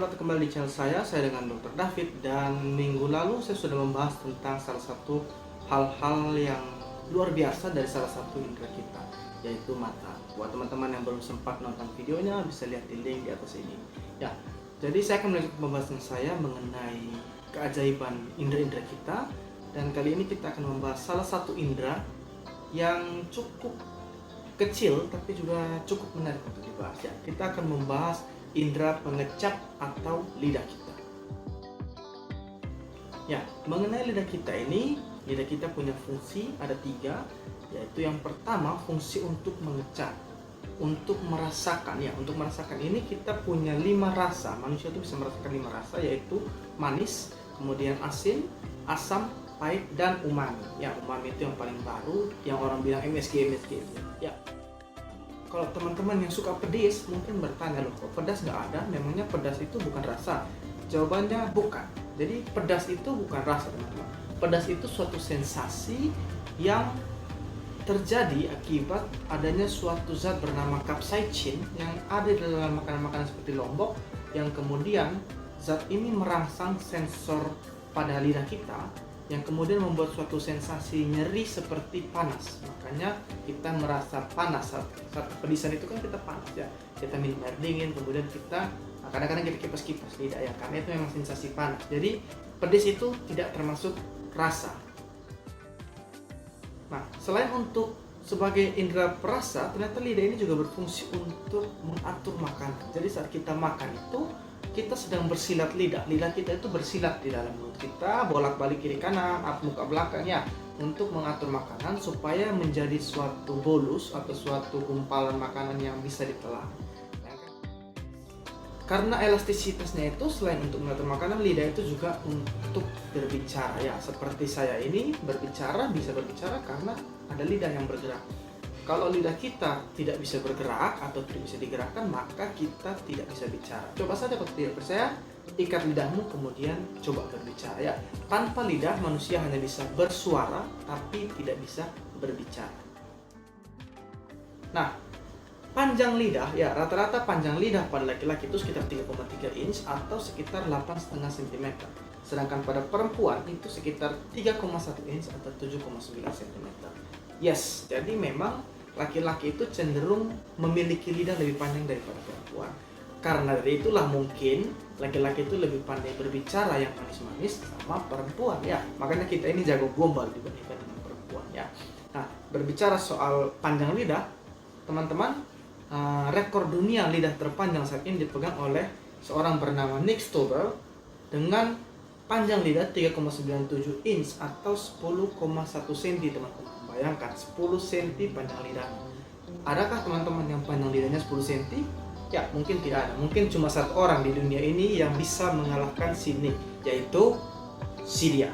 selamat datang kembali di channel saya dengan Dr. David. Dan minggu lalu saya sudah membahas tentang salah satu hal-hal yang luar biasa dari salah satu indera kita, yaitu mata. Buat teman-teman yang belum sempat nonton videonya, bisa lihat di link di atas ini. Ya, jadi saya akan melanjutkan pembahasan saya mengenai keajaiban indera-indera kita. Dan kali ini kita akan membahas salah satu indera yang cukup kecil tapi juga cukup menarik untuk dibahas. Ya, kita akan membahas indera pengecap atau lidah kita. Ya, mengenai lidah kita ini, lidah kita punya fungsi ada 3, yaitu yang pertama fungsi untuk mengecap, untuk merasakan. Ya, untuk merasakan ini kita punya 5 rasa. Manusia itu bisa merasakan 5 rasa, yaitu manis, kemudian asin, asam, pahit, dan umami. Ya, umami itu yang paling baru, yang orang bilang MSG itu. Ya. Kalau teman-teman yang suka pedas mungkin bertanya, loh kok pedas nggak ada? Memangnya pedas itu bukan rasa? Jawabannya bukan. Jadi pedas itu bukan rasa, teman-teman. Pedas itu suatu sensasi yang terjadi akibat adanya suatu zat bernama capsaicin yang ada di dalam makanan-makanan seperti lombok, yang kemudian zat ini merangsang sensor pada lidah kita, yang kemudian membuat suatu sensasi nyeri seperti panas. Makanya kita merasa panas saat pedisan itu kan kita panas ya. Kita minum air dingin, kemudian kita kadang-kadang kita kipas-kipas lidah ya, karena itu memang sensasi panas. Jadi pedis itu tidak termasuk rasa. Nah, selain untuk sebagai indera perasa, ternyata lidah ini juga berfungsi untuk mengatur makanan. Jadi saat kita makan itu, kita sedang bersilat lidah. Lidah kita itu bersilat di dalam mulut kita, bolak-balik kiri kanan, muka belakang ya, untuk mengatur makanan supaya menjadi suatu bolus atau suatu gumpalan makanan yang bisa ditelan. Karena elastisitasnya itu selain untuk mengatur makanan, lidah itu juga untuk berbicara ya. Seperti saya ini bisa berbicara karena ada lidah yang bergerak. Kalau lidah kita tidak bisa bergerak atau tidak bisa digerakkan, maka kita tidak bisa bicara. Coba saja kalau tidak percaya, ikat lidahmu kemudian coba berbicara ya. Tanpa lidah manusia hanya bisa bersuara tapi tidak bisa berbicara. Nah, panjang lidah ya, rata-rata panjang lidah pada laki-laki itu sekitar 3,3 inch atau sekitar 8,5 cm. Sedangkan pada perempuan itu sekitar 3,1 inch atau 7,9 cm. Yes, jadi memang laki-laki itu cenderung memiliki lidah lebih panjang daripada perempuan. Karena dari itulah mungkin laki-laki itu lebih pandai berbicara yang manis-manis sama perempuan ya. Makanya kita ini jago gombal dibandingkan dengan perempuan ya. Nah, berbicara soal panjang lidah, teman-teman, rekor dunia lidah terpanjang saat ini dipegang oleh seorang bernama Nick Stobel dengan panjang lidah 3,97 inch atau 10,1 cm, teman-teman. Bayangkan 10 cm panjang lidahnya. Adakah teman-teman yang panjang lidahnya 10 cm? Ya, mungkin tidak ada. Mungkin cuma satu orang di dunia ini yang bisa mengalahkan si Nick, yaitu si dia.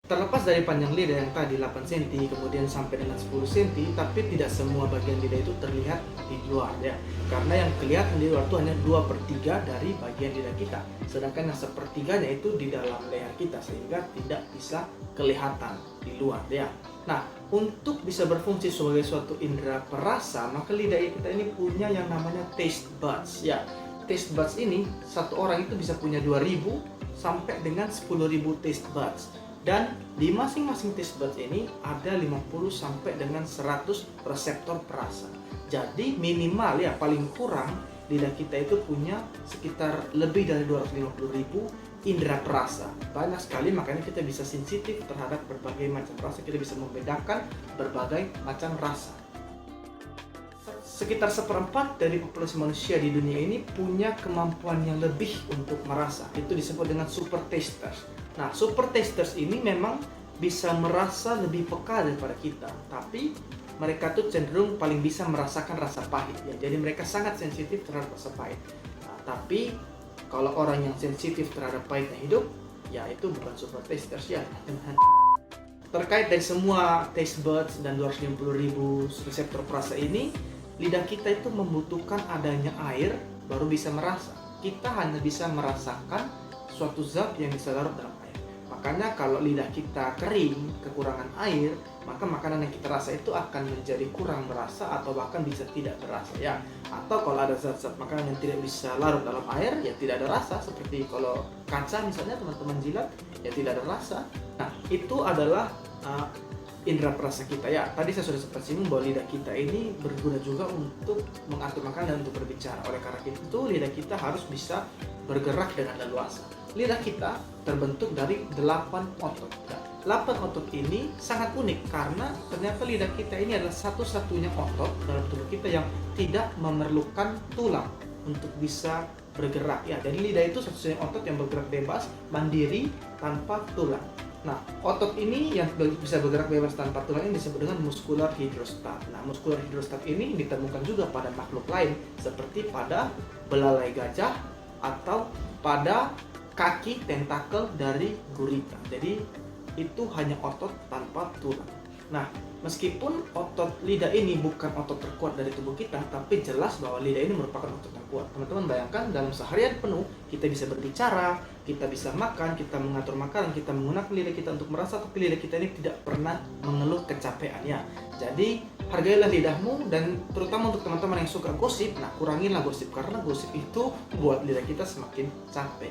Terlepas dari panjang lidah yang tadi 8 cm kemudian sampai dengan 10 cm, tapi tidak semua bagian lidah itu terlihat di luar ya. Karena yang kelihatan di luar itu hanya 2/3 dari bagian lidah kita. Sedangkan yang sepertiganya itu di dalam leher kita, sehingga tidak bisa kelihatan di luar ya. Nah, untuk bisa berfungsi sebagai suatu indera perasa, maka lidah kita ini punya yang namanya taste buds ya. Taste buds ini satu orang itu bisa punya 2.000 sampai dengan 10.000 taste buds. Dan di masing-masing taste buds ini ada 50 sampai dengan 100 reseptor perasa. Jadi minimal ya, paling kurang lidah kita itu punya sekitar lebih dari 250.000 indera perasa. Banyak sekali, makanya kita bisa sensitif terhadap berbagai macam rasa. Kita bisa membedakan berbagai macam rasa. Sekitar 1/4 dari populasi manusia di dunia ini punya kemampuan yang lebih untuk merasa. Itu disebut dengan super tasters. Nah, super tasters ini memang bisa merasa lebih peka daripada kita, tapi mereka tuh cenderung paling bisa merasakan rasa pahit ya. Jadi mereka sangat sensitif terhadap rasa pahit. Nah, tapi kalau orang yang sensitif terhadap pahitnya hidup, ya itu bukan super tasters ya. Terkait dari semua taste buds dan 250.000 reseptor perasa ini, lidah kita itu membutuhkan adanya air baru bisa merasa. Kita hanya bisa merasakan suatu zat yang bisa larut dalam air. Makanya kalau lidah kita kering, kekurangan air, maka makanan yang kita rasa itu akan menjadi kurang berasa atau bahkan bisa tidak berasa ya. Atau kalau ada zat-zat makanan yang tidak bisa larut dalam air, ya tidak ada rasa. Seperti kalau kaca misalnya teman-teman jilat, ya tidak ada rasa. Nah, itu adalah indera perasa kita ya. Tadi saya sudah sempat singgung bahwa lidah kita ini berguna juga untuk mengatur makanan dan untuk berbicara. Oleh karena itu, lidah kita harus bisa bergerak dengan leluasa. Lidah kita terbentuk dari 8 otot. Nah, 8 otot ini sangat unik karena ternyata lidah kita ini adalah satu-satunya otot dalam tubuh kita yang tidak memerlukan tulang untuk bisa bergerak ya. Jadi lidah itu satu-satunya otot yang bergerak bebas, mandiri, tanpa tulang. Nah, otot ini yang bisa bergerak bebas tanpa tulang ini disebut dengan muscular hydrostat. Nah, muscular hydrostat ini ditemukan juga pada makhluk lain seperti pada belalai gajah atau pada kaki tentakel dari gurita. Jadi itu hanya otot tanpa tulang. Nah, meskipun otot lidah ini bukan otot terkuat dari tubuh kita, tapi jelas bahwa lidah ini merupakan otot yang kuat. Teman-teman bayangkan dalam seharian penuh kita bisa berbicara, kita bisa makan, kita mengatur makanan, kita menggunakan lidah kita untuk merasa, tapi lidah kita ini tidak pernah mengeluh kecapean ya. Jadi hargailah lidahmu, dan terutama untuk teman-teman yang suka gosip, nah kuranginlah gosip karena gosip itu buat lidah kita semakin capek.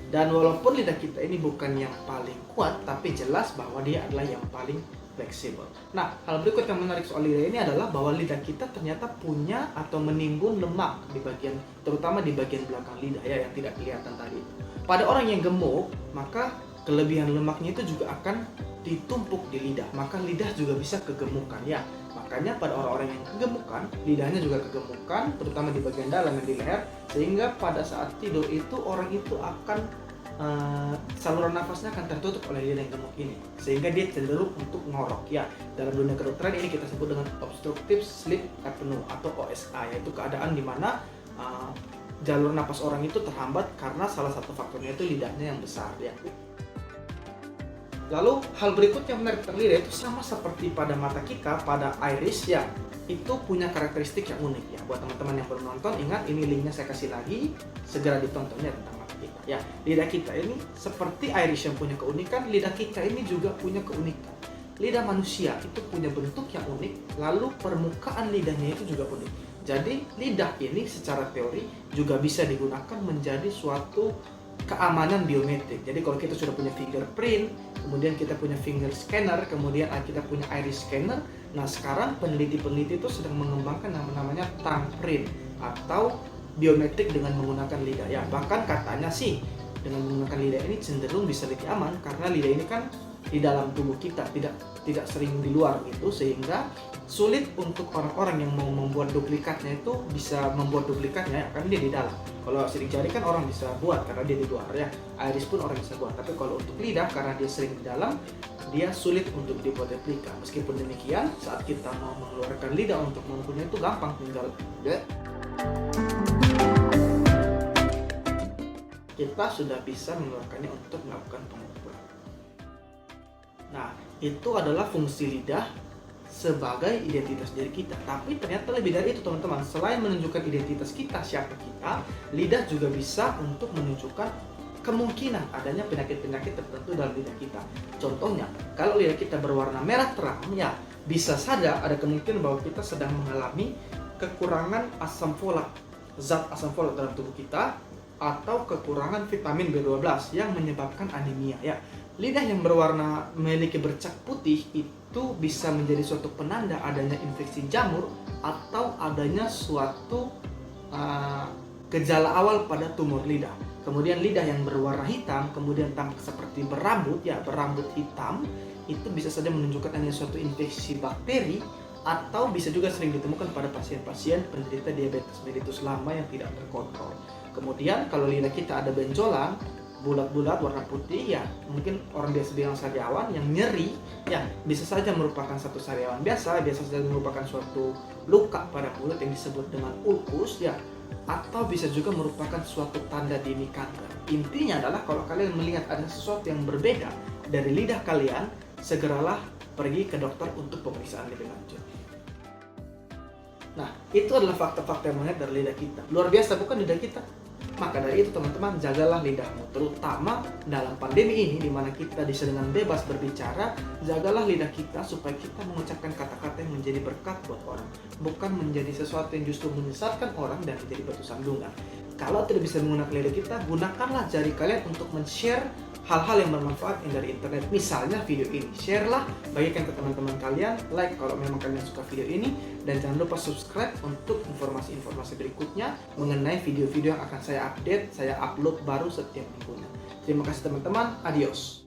Dan walaupun lidah kita ini bukan yang paling kuat, tapi jelas bahwa dia adalah yang paling fleksibel. Nah, hal berikut yang menarik soal lidah ini adalah bahwa lidah kita ternyata punya atau menimbun lemak di bagian, terutama di bagian belakang lidah ya, yang tidak kelihatan tadi. Pada orang yang gemuk, maka kelebihan lemaknya itu juga akan ditumpuk di lidah, maka lidah juga bisa kegemukan ya. Makanya pada orang-orang yang kegemukan, lidahnya juga kegemukan, terutama di bagian dalam dan di leher, sehingga pada saat tidur itu orang itu akan saluran nafasnya akan tertutup oleh lidah yang gemuk ini, sehingga dia cenderung untuk ngorok ya. Dalam dunia kedokteran ini kita sebut dengan obstructive sleep apnea atau OSA, yaitu keadaan di mana jalur nafas orang itu terhambat karena salah satu faktornya itu lidahnya yang besar ya. Lalu hal berikut yang menarik tentang lidah itu sama seperti pada mata kita, pada iris ya, itu punya karakteristik yang unik ya. Buat teman-teman yang belum nonton, ingat ini linknya saya kasih lagi, segera ditontonnya tentang mata kita ya. Lidah kita ini seperti iris yang punya keunikan, lidah kita ini juga punya keunikan. Lidah manusia itu punya bentuk yang unik, lalu permukaan lidahnya itu juga unik. Jadi lidah ini secara teori juga bisa digunakan menjadi suatu keamanan biometrik. Jadi kalau kita sudah punya fingerprint, kemudian kita punya finger scanner, kemudian kita punya iris scanner. Nah, sekarang peneliti-peneliti itu sedang mengembangkan namanya thumbprint atau biometrik dengan menggunakan lidah ya. Bahkan katanya sih dengan menggunakan lidah ini cenderung bisa lebih aman karena lidah ini kan di dalam tubuh kita, tidak sering di luar gitu, sehingga sulit untuk orang-orang yang mau membuat duplikatnya itu bisa membuat duplikatnya ya, karena dia di dalam. Kalau sidik jari kan orang bisa buat karena dia di luar ya, iris pun orang bisa buat, tapi kalau untuk lidah karena dia sering di dalam, dia sulit untuk dibuat replika. Meskipun demikian, saat kita mau mengeluarkan lidah untuk mengukurnya itu gampang, tinggal kita sudah bisa mengeluarkannya untuk melakukan pengukuran. Nah, itu adalah fungsi lidah sebagai identitas diri kita. Tapi ternyata lebih dari itu teman-teman. Selain menunjukkan identitas kita, siapa kita, lidah juga bisa untuk menunjukkan kemungkinan adanya penyakit-penyakit tertentu dalam lidah kita. Contohnya, kalau lidah kita berwarna merah terang, ya bisa saja ada kemungkinan bahwa kita sedang mengalami kekurangan asam folat, zat asam folat dalam tubuh kita, atau kekurangan vitamin B12 yang menyebabkan anemia ya. Lidah yang berwarna memiliki bercak putih itu bisa menjadi suatu penanda adanya infeksi jamur atau adanya suatu gejala awal pada tumor lidah. Kemudian lidah yang berwarna hitam kemudian tampak seperti berambut ya, berambut hitam, itu bisa saja menunjukkan adanya suatu infeksi bakteri, atau bisa juga sering ditemukan pada pasien-pasien penderita diabetes mellitus lama yang tidak terkontrol. Kemudian kalau lidah kita ada benjolan bulat-bulat warna putih ya, mungkin orang biasa bilang sariawan yang nyeri ya, bisa saja merupakan satu sariawan biasa saja merupakan suatu luka pada mulut yang disebut dengan ulkus ya, atau bisa juga merupakan suatu tanda dini kanker. Intinya adalah kalau kalian melihat ada sesuatu yang berbeda dari lidah kalian, segeralah pergi ke dokter untuk pemeriksaan lebih lanjut. Nah, itu adalah fakta-fakta yang menarik dari lidah kita. Luar biasa bukan lidah kita? Maka dari itu teman-teman, jagalah lidahmu, terutama dalam pandemi ini di mana kita bisa dengan bebas berbicara. Jagalah lidah kita supaya kita mengucapkan kata-kata yang menjadi berkat buat orang, bukan menjadi sesuatu yang justru menyesatkan orang dan menjadi batu sandungan. Kalau tidak bisa menggunakan lidah kita, gunakanlah jari kalian untuk men-share hal-hal yang bermanfaat yang dari internet. Misalnya video ini, share-lah, bagikan ke teman-teman kalian, like kalau memang kalian suka video ini, dan jangan lupa subscribe untuk informasi-informasi berikutnya mengenai video-video yang akan saya update, saya upload baru setiap minggunya. Terima kasih teman-teman, adios.